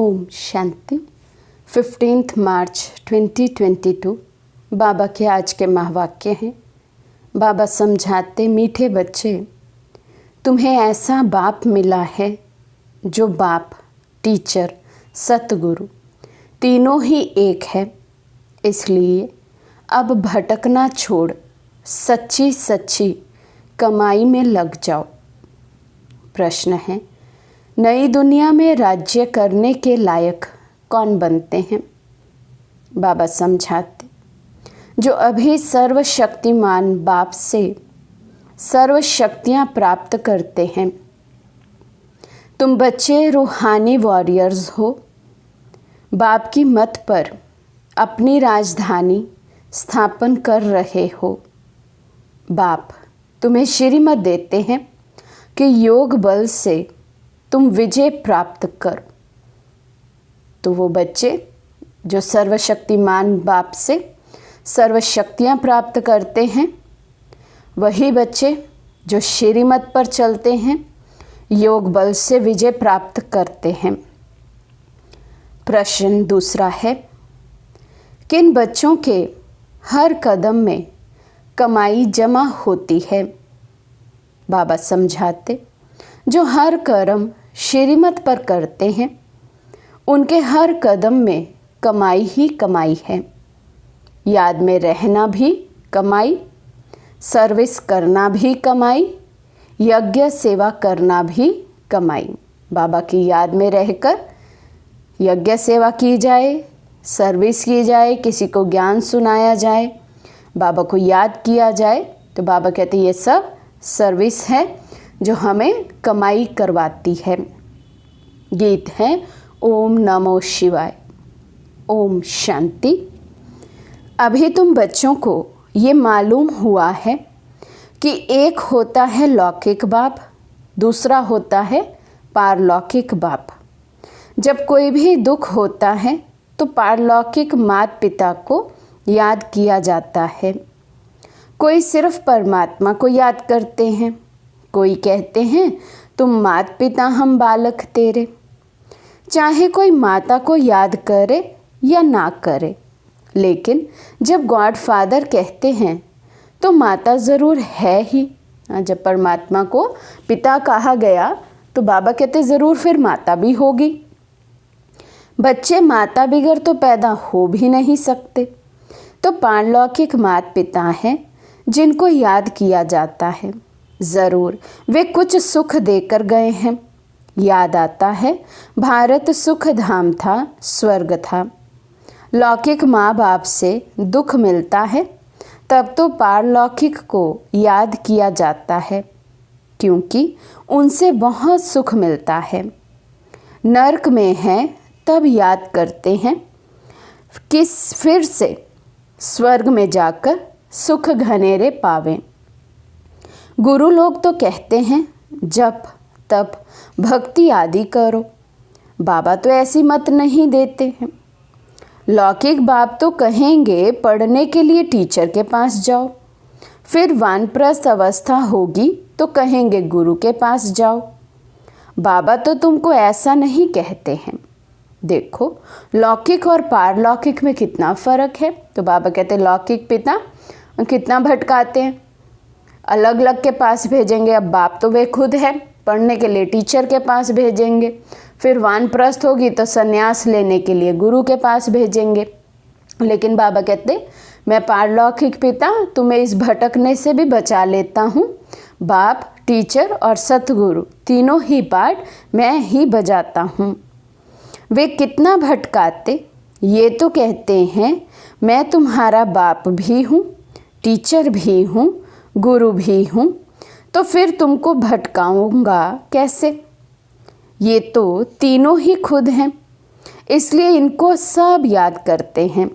ओम शांति। 15 मार्च 2022 बाबा के आज के महावाक्य हैं। बाबा समझाते, मीठे बच्चे, तुम्हें ऐसा बाप मिला है जो बाप, टीचर, सतगुरु तीनों ही एक है। इसलिए अब भटकना छोड़ सच्ची सच्ची कमाई में लग जाओ। प्रश्न है, नई दुनिया में राज्य करने के लायक कौन बनते हैं? बाबा समझाते, जो अभी सर्वशक्तिमान बाप से सर्व शक्तियाँ प्राप्त करते हैं। तुम बच्चे रूहानी वॉरियर्स हो। बाप की मत पर अपनी राजधानी स्थापन कर रहे हो। बाप तुम्हें श्रीमत देते हैं कि योग बल से तुम विजय प्राप्त करो। तो वो बच्चे जो सर्वशक्तिमान बाप से सर्व शक्तियाँ प्राप्त करते हैं, वही बच्चे जो श्रीमत पर चलते हैं, योग बल से विजय प्राप्त करते हैं। प्रश्न दूसरा है, किन बच्चों के हर कदम में कमाई जमा होती है? बाबा समझाते, जो हर कर्म श्रीमत पर करते हैं, उनके हर कदम में कमाई ही कमाई है। याद में रहना भी कमाई, सर्विस करना भी कमाई, यज्ञ सेवा करना भी कमाई। बाबा की याद में रहकर यज्ञ सेवा की जाए, सर्विस की जाए, किसी को ज्ञान सुनाया जाए, बाबा को याद किया जाए, तो बाबा कहते ये सब सर्विस है जो हमें कमाई करवाती है। गीत है ओम नमो शिवाय। ओम शांति। अभी तुम बच्चों को ये मालूम हुआ है कि एक होता है लौकिक बाप, दूसरा होता है पारलौकिक बाप। जब कोई भी दुख होता है तो पारलौकिक माता पिता को याद किया जाता है। कोई सिर्फ परमात्मा को याद करते हैं, कोई कहते हैं तुम माता पिता हम बालक तेरे। चाहे कोई माता को याद करे या ना करे, लेकिन जब गॉड फादर कहते हैं तो माता ज़रूर है ही। जब परमात्मा को पिता कहा गया तो बाबा कहते ज़रूर फिर माता भी होगी। बच्चे माता बिगर तो पैदा हो भी नहीं सकते। तो पारलौकिक माता पिता हैं जिनको याद किया जाता है। ज़रूर वे कुछ सुख देकर गए हैं। याद आता है भारत सुख धाम था, स्वर्ग था। लौकिक माँ बाप से दुख मिलता है तब तो पारलौकिक को याद किया जाता है, क्योंकि उनसे बहुत सुख मिलता है। नर्क में है तब याद करते हैं किस फिर से स्वर्ग में जाकर सुख घनेरे पावें। गुरु लोग तो कहते हैं जप तप भक्ति आदि करो। बाबा तो ऐसी मत नहीं देते हैं। लौकिक बाप तो कहेंगे पढ़ने के लिए टीचर के पास जाओ, फिर वानप्रस्थ अवस्था होगी तो कहेंगे गुरु के पास जाओ। बाबा तो तुमको ऐसा नहीं कहते हैं। देखो लौकिक और पारलौकिक में कितना फ़र्क है। तो बाबा कहते लौकिक पिता कितना भटकाते हैं, अलग अलग के पास भेजेंगे। अब बाप तो वे खुद है, पढ़ने के लिए टीचर के पास भेजेंगे, फिर वानप्रस्थ होगी तो सन्यास लेने के लिए गुरु के पास भेजेंगे। लेकिन बाबा कहते मैं पारलौकिक पिता तुम्हें इस भटकने से भी बचा लेता हूँ। बाप, टीचर और सतगुरु तीनों ही पार्ट मैं ही बजाता हूँ। वे कितना भटकाते, ये तो कहते हैं मैं तुम्हारा बाप भी हूँ, टीचर भी हूँ, गुरु भी हूँ, तो फिर तुमको भटकाऊंगा कैसे? ये तो तीनों ही खुद हैं, इसलिए इनको सब याद करते हैं।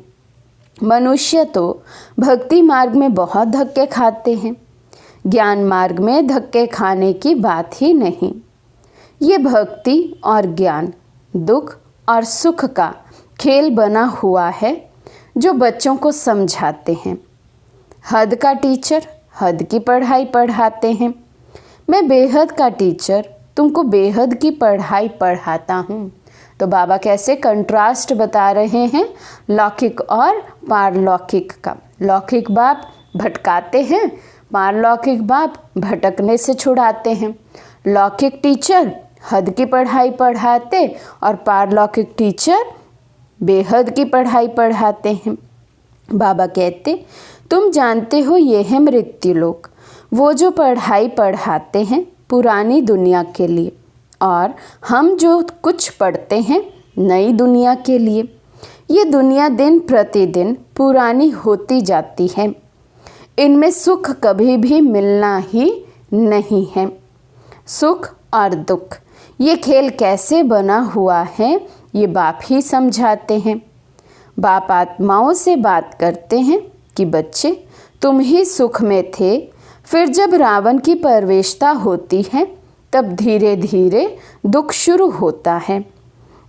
मनुष्य तो भक्ति मार्ग में बहुत धक्के खाते हैं, ज्ञान मार्ग में धक्के खाने की बात ही नहीं। ये भक्ति और ज्ञान, दुख और सुख का खेल बना हुआ है जो बच्चों को समझाते हैं। हद का टीचर हद की पढ़ाई पढ़ाते हैं। मैं बेहद का टीचर तुमको बेहद की पढ़ाई पढ़ाता हूँ। तो बाबा कैसे कंट्रास्ट बता रहे हैं लौकिक और पारलौकिक का। लौकिक बाप भटकाते हैं, पारलौकिक बाप भटकने से छुड़ाते हैं। लौकिक टीचर हद की पढ़ाई पढ़ाते और पारलौकिक टीचर बेहद की पढ़ाई पढ़ाते हैं। बाबा कहते, तुम जानते हो ये है मृत्युलोक, वो जो पढ़ाई पढ़ाते हैं पुरानी दुनिया के लिए, और हम जो कुछ पढ़ते हैं नई दुनिया के लिए। ये दुनिया दिन प्रतिदिन पुरानी होती जाती है, इनमें सुख कभी भी मिलना ही नहीं है। सुख और दुख ये खेल कैसे बना हुआ है ये बाप ही समझाते हैं। बाप आत्माओं से बात करते हैं कि बच्चे तुम ही सुख में थे, फिर जब रावण की प्रवेशता होती है तब धीरे धीरे दुख शुरू होता है,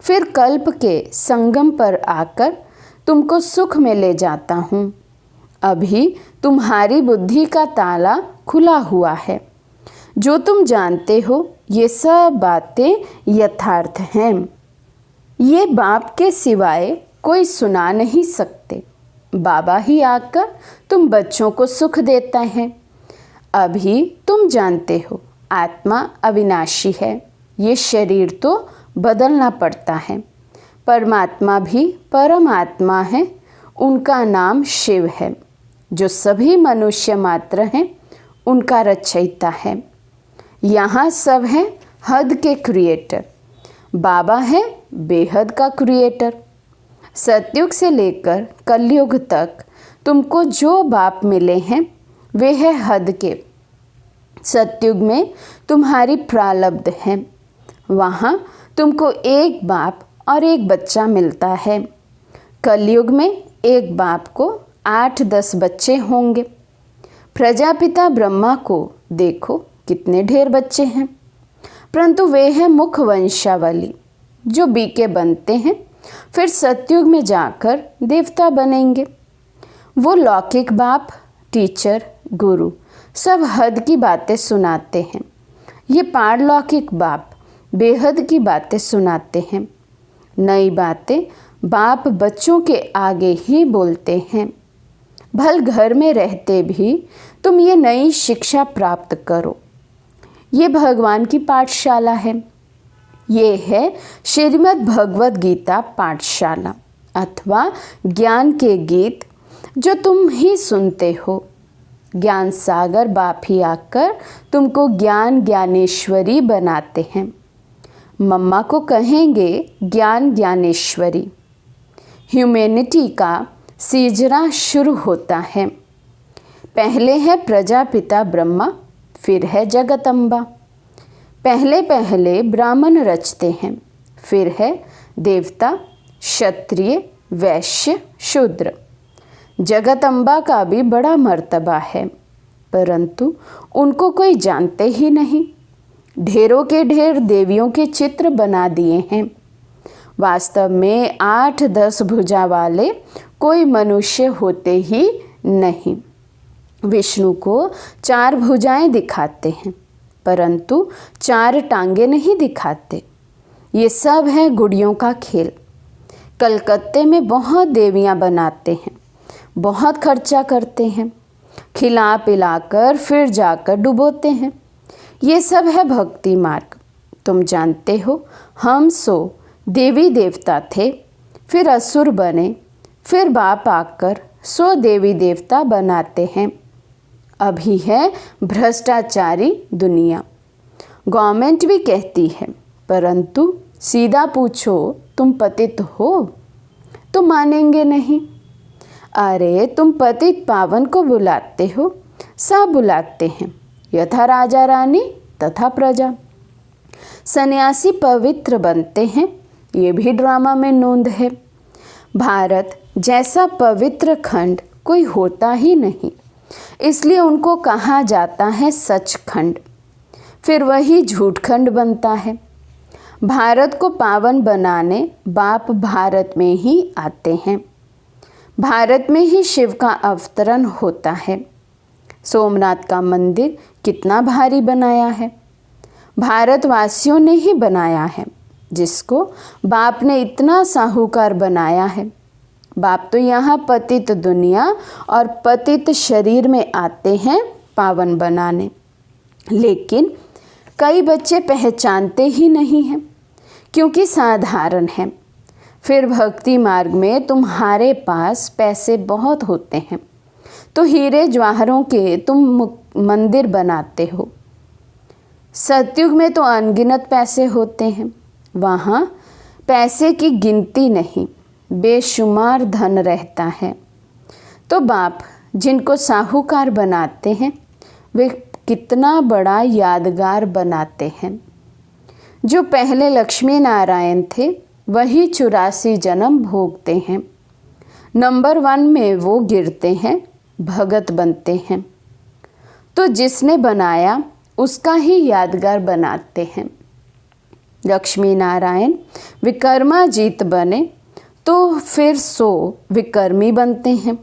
फिर कल्प के संगम पर आकर तुमको सुख में ले जाता हूँ। अभी तुम्हारी बुद्धि का ताला खुला हुआ है, जो तुम जानते हो ये सब बातें यथार्थ हैं। ये बाप के सिवाय कोई सुना नहीं सकते। बाबा ही आकर तुम बच्चों को सुख देता है। अभी तुम जानते हो आत्मा अविनाशी है, ये शरीर तो बदलना पड़ता है। परमात्मा भी परमात्मा है, उनका नाम शिव है, जो सभी मनुष्य मात्र हैं उनका रचयिता है। यहाँ सब है हद के क्रिएटर, बाबा है बेहद का क्रिएटर। सतयुग से लेकर कलयुग तक तुमको जो बाप मिले हैं वे है हद के। सतयुग में तुम्हारी प्रारब्ध है, वहाँ तुमको एक बाप और एक बच्चा मिलता है। कलयुग में एक बाप को 8-10 बच्चे होंगे। प्रजापिता ब्रह्मा को देखो कितने ढेर बच्चे हैं, परंतु वे हैं मुख वंशावली जो बीके बनते हैं, फिर सतयुग में जाकर देवता बनेंगे। वो लौकिक बाप, टीचर, गुरु सब हद की बातें सुनाते हैं। ये पारलौकिक बाप बेहद की बातें सुनाते हैं। नई बातें बाप बच्चों के आगे ही बोलते हैं। भल घर में रहते भी तुम ये नई शिक्षा प्राप्त करो। ये भगवान की पाठशाला है। ये है श्रीमद् भगवद गीता पाठशाला अथवा ज्ञान के गीत जो तुम ही सुनते हो। ज्ञान सागर बाप ही आकर तुमको ज्ञान ज्ञानेश्वरी बनाते हैं। मम्मा को कहेंगे ज्ञान ज्ञानेश्वरी। ह्यूमैनिटी का सीजरा शुरू होता है। पहले है प्रजापिता ब्रह्मा, फिर है जगदम्बा। पहले पहले ब्राह्मण रचते हैं, फिर है देवता, क्षत्रिय, वैश्य, शूद्र। जगदम्बा का भी बड़ा मर्तबा है, परंतु उनको कोई जानते ही नहीं। ढेरों के ढेर देवियों के चित्र बना दिए हैं। वास्तव में 8-10 भुजा वाले कोई मनुष्य होते ही नहीं। विष्णु को 4 भुजाएं दिखाते हैं, परंतु 4 टांगे नहीं दिखाते। ये सब है गुड़ियों का खेल। कलकत्ते में बहुत देवियां बनाते हैं, बहुत खर्चा करते हैं, खिला पिलाकर फिर जाकर डुबोते हैं। ये सब है भक्ति मार्ग। तुम जानते हो हम सो देवी देवता थे, फिर असुर बने, फिर बाप आकर 100 देवी देवता बनाते हैं। अभी है भ्रष्टाचारी दुनिया। गवर्नमेंट भी कहती है, परंतु सीधा पूछो तुम पतित हो तो मानेंगे नहीं। अरे तुम पतित पावन को बुलाते हो, सब बुलाते हैं, यथा राजा रानी तथा प्रजा। सन्यासी पवित्र बनते हैं, ये भी ड्रामा में नोंद है। भारत जैसा पवित्र खंड कोई होता ही नहीं, इसलिए उनको कहा जाता है सचखंड। फिर वही झूठखंड बनता है। भारत को पावन बनाने बाप भारत में ही आते हैं। भारत में ही शिव का अवतरण होता है। सोमनाथ का मंदिर कितना भारी बनाया है, भारतवासियों ने ही बनाया है। जिसको बाप ने इतना साहूकार बनाया है। बाप तो यहाँ पतित दुनिया और पतित शरीर में आते हैं पावन बनाने, लेकिन कई बच्चे पहचानते ही नहीं हैं क्योंकि साधारण हैं। फिर भक्ति मार्ग में तुम्हारे पास पैसे बहुत होते हैं तो हीरे जवाहरों के तुम मंदिर बनाते हो। सतयुग में तो अनगिनत पैसे होते हैं, वहाँ पैसे की गिनती नहीं, बेशुमार धन रहता है। तो बाप जिनको साहूकार बनाते हैं वे कितना बड़ा यादगार बनाते हैं। जो पहले लक्ष्मी नारायण थे वही 84 जन्म भोगते हैं। नंबर 1 में वो गिरते हैं, भगत बनते हैं। तो जिसने बनाया उसका ही यादगार बनाते हैं। लक्ष्मी नारायण विक्रमाजीत बने तो फिर 100 विक्रमी बनते हैं।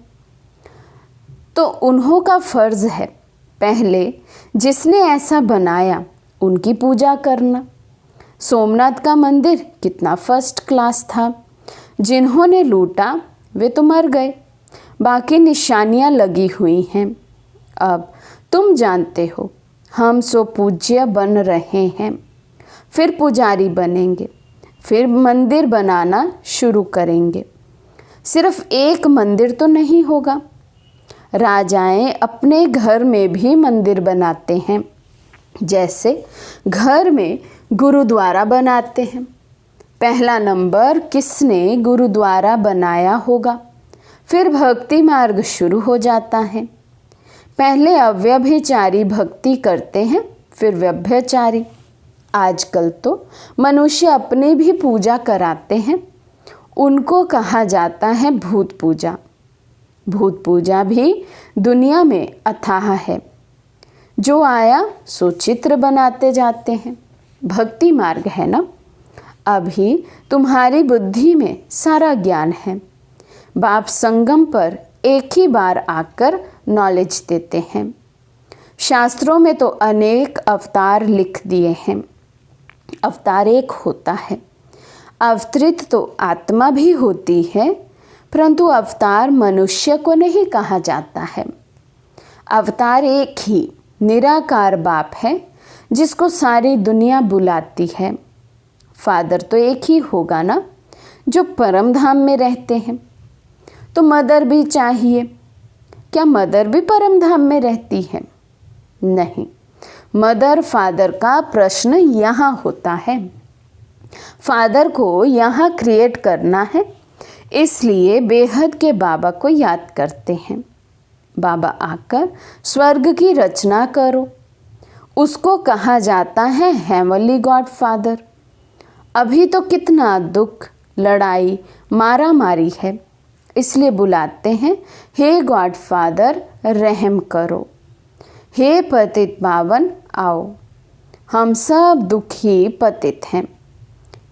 तो उन्हों का फर्ज है पहले जिसने ऐसा बनाया उनकी पूजा करना। सोमनाथ का मंदिर कितना फर्स्ट क्लास था, जिन्होंने लूटा वे तो मर गए, बाकी निशानियां लगी हुई हैं। अब तुम जानते हो हम सो पूज्य बन रहे हैं, फिर पुजारी बनेंगे, फिर मंदिर बनाना शुरू करेंगे। सिर्फ एक मंदिर तो नहीं होगा, राजाएं अपने घर में भी मंदिर बनाते हैं, जैसे घर में गुरुद्वारा बनाते हैं। पहला नंबर किसने गुरुद्वारा बनाया होगा, फिर भक्ति मार्ग शुरू हो जाता है। पहले अव्यभिचारी भक्ति करते हैं, फिर व्यभिचारी। आजकल तो मनुष्य अपनी भी पूजा कराते हैं, उनको कहा जाता है भूत पूजा। भूत पूजा भी दुनिया में अथाह है, जो आया सो चित्र बनाते जाते हैं। भक्ति मार्ग है ना। अभी तुम्हारी बुद्धि में सारा ज्ञान है। बाप संगम पर एक ही बार आकर नॉलेज देते हैं। शास्त्रों में तो अनेक अवतार लिख दिए हैं। अवतार एक होता है, अवतरित तो आत्मा भी होती है, परंतु अवतार मनुष्य को नहीं कहा जाता है। अवतार एक ही निराकार बाप है जिसको सारी दुनिया बुलाती है। फादर तो एक ही होगा ना, जो परम धाम में रहते हैं। तो मदर भी चाहिए। क्या मदर भी परम धाम में रहती है? नहीं, मदर फादर का प्रश्न यहाँ होता है। फादर को यहाँ क्रिएट करना है, इसलिए बेहद के बाबा को याद करते हैं। बाबा आकर स्वर्ग की रचना करो, उसको कहा जाता है हेवनली गॉड फादर। अभी तो कितना दुख, लड़ाई, मारा मारी है, इसलिए बुलाते हैं हे गॉड फादर रहम करो, हे पतित पावन आओ, हम सब दुखी पतित हैं।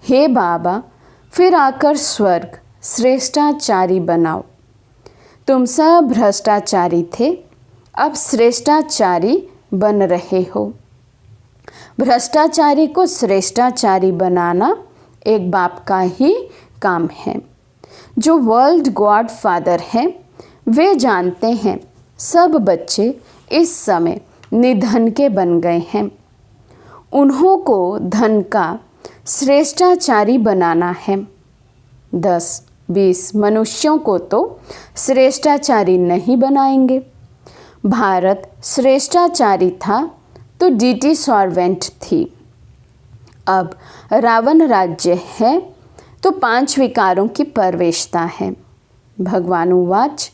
हे बाबा फिर आकर स्वर्ग श्रेष्ठाचारी बनाओ। तुम सब भ्रष्टाचारी थे, अब श्रेष्ठाचारी बन रहे हो। भ्रष्टाचारी को श्रेष्ठाचारी बनाना एक बाप का ही काम है। जो वर्ल्ड गॉड फादर हैं वे जानते हैं सब बच्चे इस समय निधन के बन गए हैं। उन्हों को धन का श्रेष्ठाचारी बनाना है। 10-20 मनुष्यों को तो श्रेष्ठाचारी नहीं बनाएंगे। भारत श्रेष्ठाचारी था तो डीटी सर्वेंट थी। अब रावण राज्य है तो 5 विकारों की प्रवेशता है। भगवान उवाच,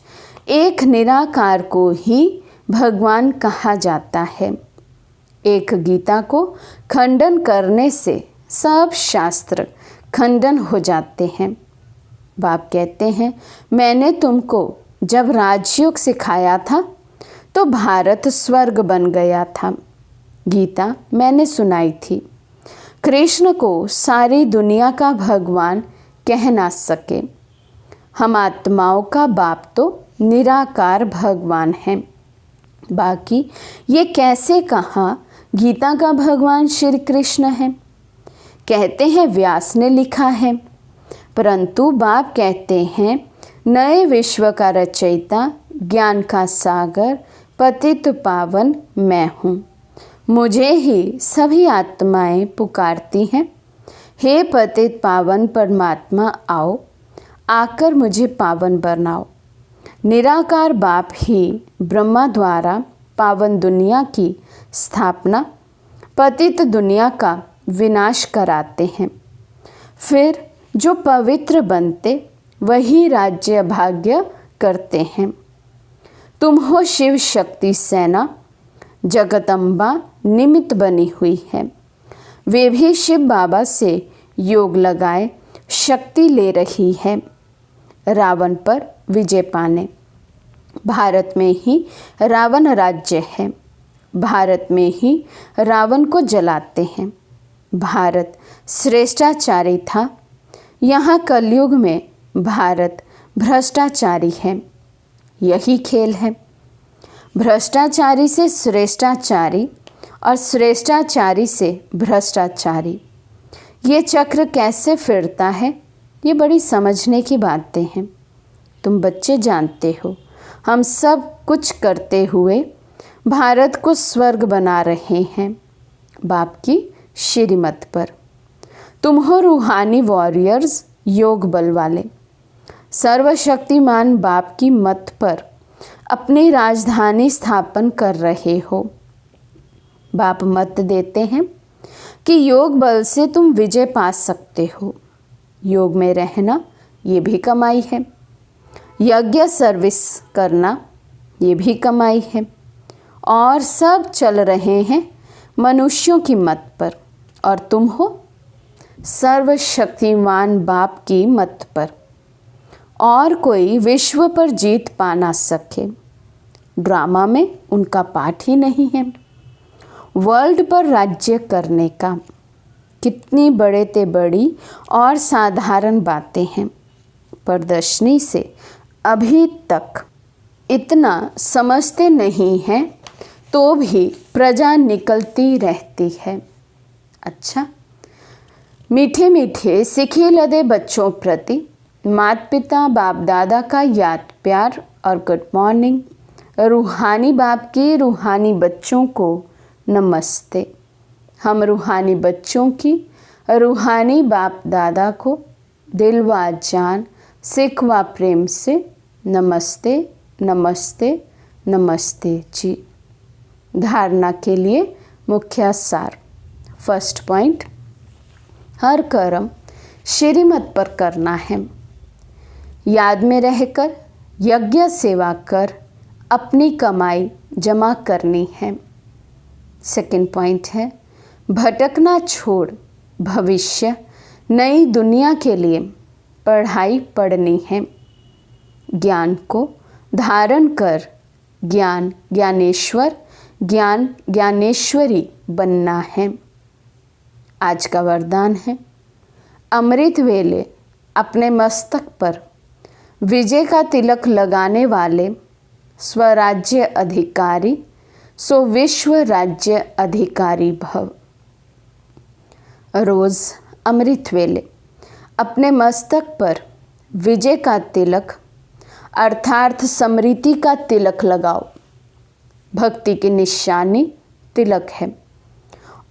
एक निराकार को ही भगवान कहा जाता है। एक गीता को खंडन करने से सब शास्त्र खंडन हो जाते हैं। बाप कहते हैं मैंने तुमको जब राजयोग सिखाया था तो भारत स्वर्ग बन गया था। गीता मैंने सुनाई थी। कृष्ण को सारी दुनिया का भगवान कह ना सके। हम आत्माओं का बाप तो निराकार भगवान हैं। बाकी ये कैसे कहा गीता का भगवान श्री कृष्ण है? कहते हैं व्यास ने लिखा है, परंतु बाप कहते हैं नए विश्व का रचयिता, ज्ञान का सागर, पतित पावन मैं हूँ। मुझे ही सभी आत्माएं पुकारती हैं, हे पतित पावन परमात्मा आओ, आकर मुझे पावन बनाओ। निराकार बाप ही ब्रह्मा द्वारा पावन दुनिया की स्थापना, पतित दुनिया का विनाश कराते हैं। फिर जो पवित्र बनते वही राज्य भाग्य करते हैं। तुम हो शिव शक्ति सेना, जगदम्बा निमित्त बनी हुई है। वे भी शिव बाबा से योग लगाए शक्ति ले रही है रावण पर विजय पाने। भारत में ही रावण राज्य है, भारत में ही रावण को जलाते हैं। भारत श्रेष्ठाचारी था, यहाँ कलयुग में भारत भ्रष्टाचारी है। यही खेल है, भ्रष्टाचारी से श्रेष्ठाचारी और श्रेष्ठाचारी से भ्रष्टाचारी। ये चक्र कैसे फिरता है, ये बड़ी समझने की बातें हैं। तुम बच्चे जानते हो, हम सब कुछ करते हुए भारत को स्वर्ग बना रहे हैं बाप की श्रीमत पर। तुम हो रूहानी वॉरियर्स, योग बल वाले, सर्वशक्तिमान बाप की मत पर अपनी राजधानी स्थापन कर रहे हो। बाप मत देते हैं कि योग बल से तुम विजय पा सकते हो। योग में रहना ये भी कमाई है, यज्ञ सर्विस करना ये भी कमाई है। और सब चल रहे हैं मनुष्यों की मत पर, और तुम हो सर्वशक्तिमान बाप की मत पर। और कोई विश्व पर जीत पा ना सके। ड्रामा में उनका पाठ ही नहीं है। वर्ल्ड पर राज्य करने का कितनी बड़े ते बड़ी और साधारण बातें हैं। प्रदर्शनी से अभी तक इतना समझते नहीं हैं, तो भी प्रजा निकलती रहती है। अच्छा, मीठे मीठे सिखे लदे बच्चों प्रति माता पिता बाप दादा का याद प्यार और गुड मॉर्निंग। रूहानी बाप के रूहानी बच्चों को नमस्ते। हम रूहानी बच्चों की रूहानी बाप दादा को दिल व जान सिख व प्रेम से नमस्ते नमस्ते नमस्ते जी। धारणा के लिए मुख्य सार। फर्स्ट पॉइंट, हर कर्म श्रीमत पर करना है। याद में रहकर यज्ञ सेवा कर अपनी कमाई जमा करनी है। सेकंड पॉइंट है, भटकना छोड़ भविष्य नई दुनिया के लिए पढ़ाई पढ़नी है। ज्ञान को धारण कर ज्ञान ज्ञानेश्वर ज्ञान ज्ञानेश्वरी बनना है। आज का वरदान है, अमृत वेले अपने मस्तक पर विजय का तिलक लगाने वाले स्वराज्य अधिकारी सो विश्व राज्य अधिकारी भव। रोज अमृत वेले अपने मस्तक पर विजय का तिलक अर्थात समृद्धि का तिलक लगाओ। भक्ति की निशानी तिलक है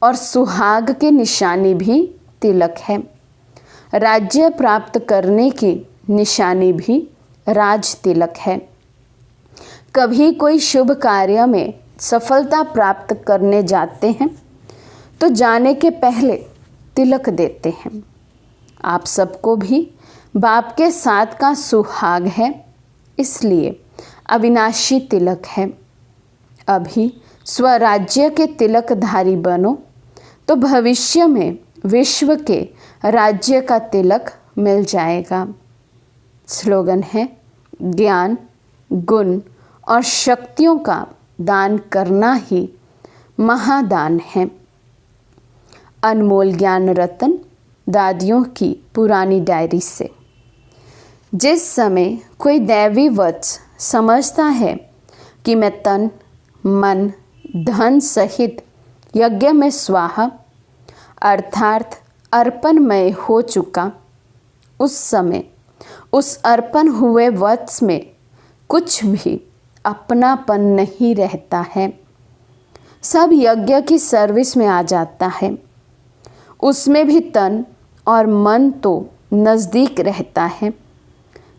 और सुहाग की निशानी भी तिलक है। राज्य प्राप्त करने की निशानी भी राज तिलक है। कभी कोई शुभ कार्य में सफलता प्राप्त करने जाते हैं तो जाने के पहले तिलक देते हैं। आप सबको भी बाप के साथ का सुहाग है, इसलिए अविनाशी तिलक है। अभी स्वराज्य के तिलकधारी बनो तो भविष्य में विश्व के राज्य का तिलक मिल जाएगा। स्लोगन है, ज्ञान गुण और शक्तियों का दान करना ही महादान है। अनमोल ज्ञान रतन दादियों की पुरानी डायरी से। जिस समय कोई दैवी वचन समझता है कि मैं तन मन धन सहित यज्ञ में स्वाहा अर्थात अर्पणमय हो चुका, उस समय उस अर्पण हुए वत्स में कुछ भी अपनापन नहीं रहता है। सब यज्ञ की सर्विस में आ जाता है। उसमें भी तन और मन तो नज़दीक रहता है,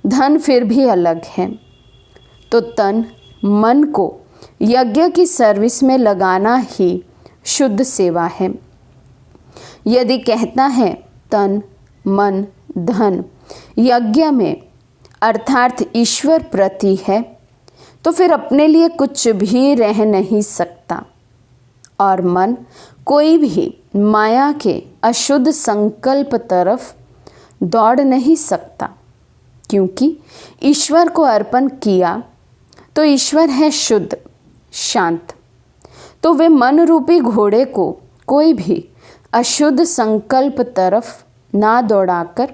धन फिर भी अलग है। तो तन मन को यज्ञ की सर्विस में लगाना ही शुद्ध सेवा है। यदि कहता है तन मन धन यज्ञ में अर्थात ईश्वर प्रति है, तो फिर अपने लिए कुछ भी रह नहीं सकता और मन कोई भी माया के अशुद्ध संकल्प तरफ दौड़ नहीं सकता, क्योंकि ईश्वर को अर्पण किया तो ईश्वर है शुद्ध शांत। तो वे मन रूपी घोड़े को कोई भी अशुद्ध संकल्प तरफ ना दौड़ाकर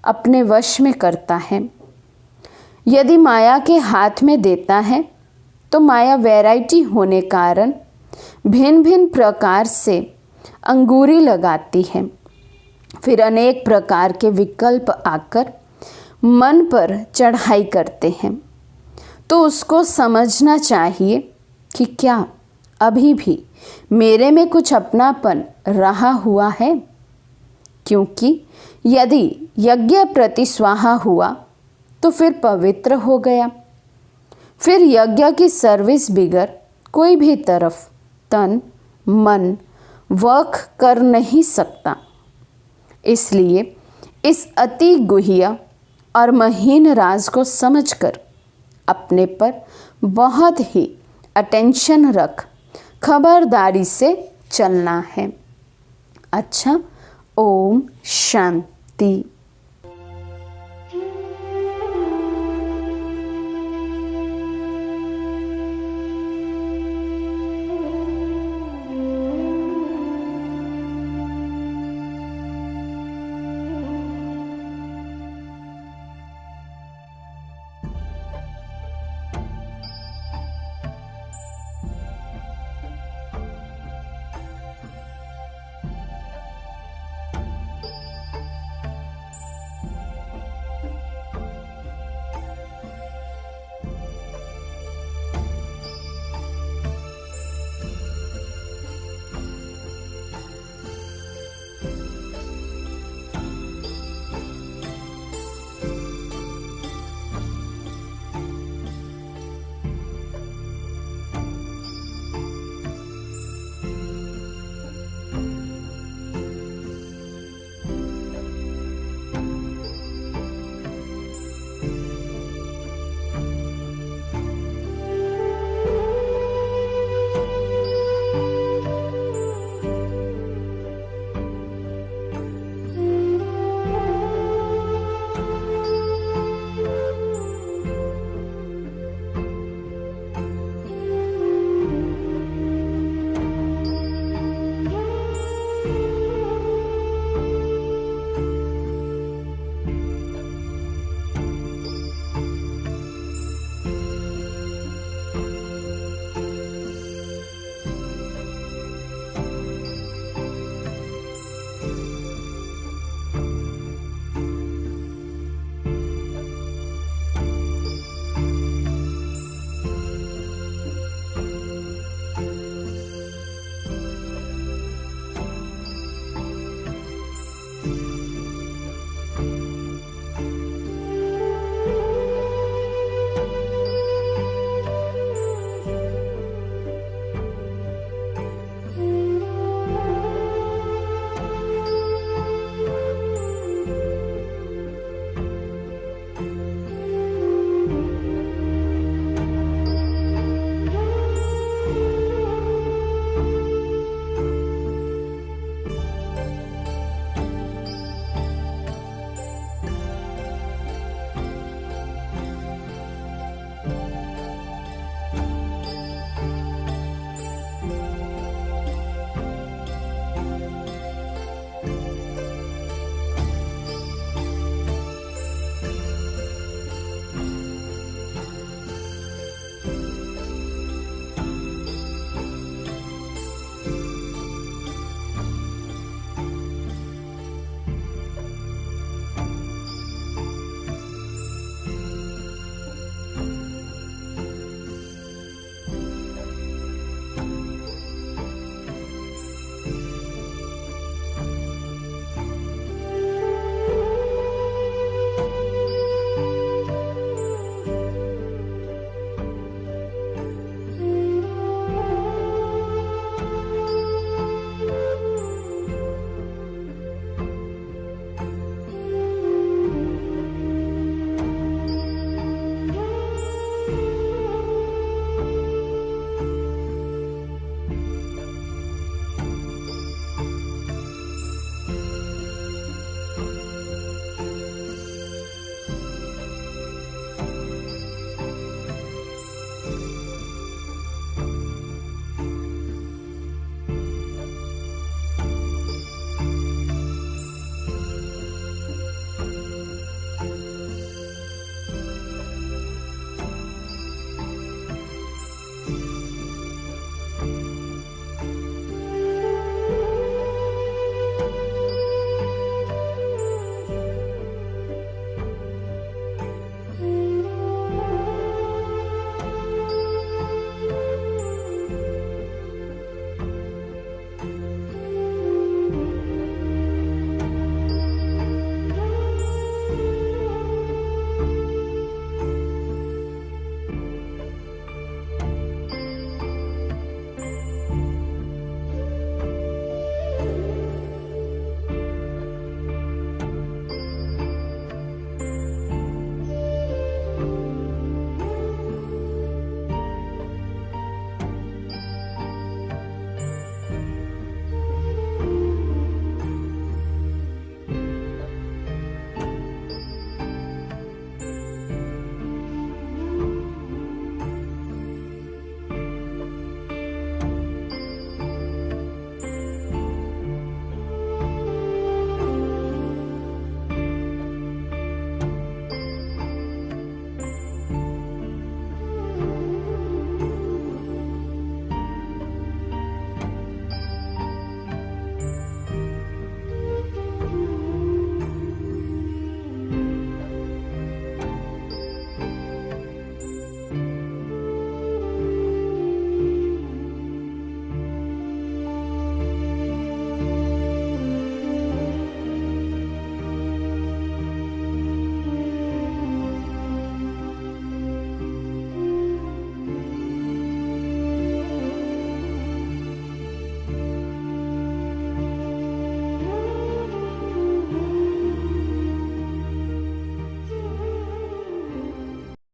अपने वश में करता है। यदि माया के हाथ में देता है तो माया वैरायटी होने कारण भिन्न भिन्न प्रकार से अंगूरी लगाती है। फिर अनेक प्रकार के विकल्प आकर मन पर चढ़ाई करते हैं। तो उसको समझना चाहिए कि क्या अभी भी मेरे में कुछ अपनापन रहा हुआ है, क्योंकि यदि यज्ञ प्रति स्वाहा हुआ तो फिर पवित्र हो गया। फिर यज्ञ की सर्विस बिगर कोई भी तरफ तन मन वर्क कर नहीं सकता। इसलिए इस अति गुह्य और महीन राज को समझकर अपने पर बहुत ही अटेंशन रख खबरदारी से चलना है। अच्छा, ओम शांति।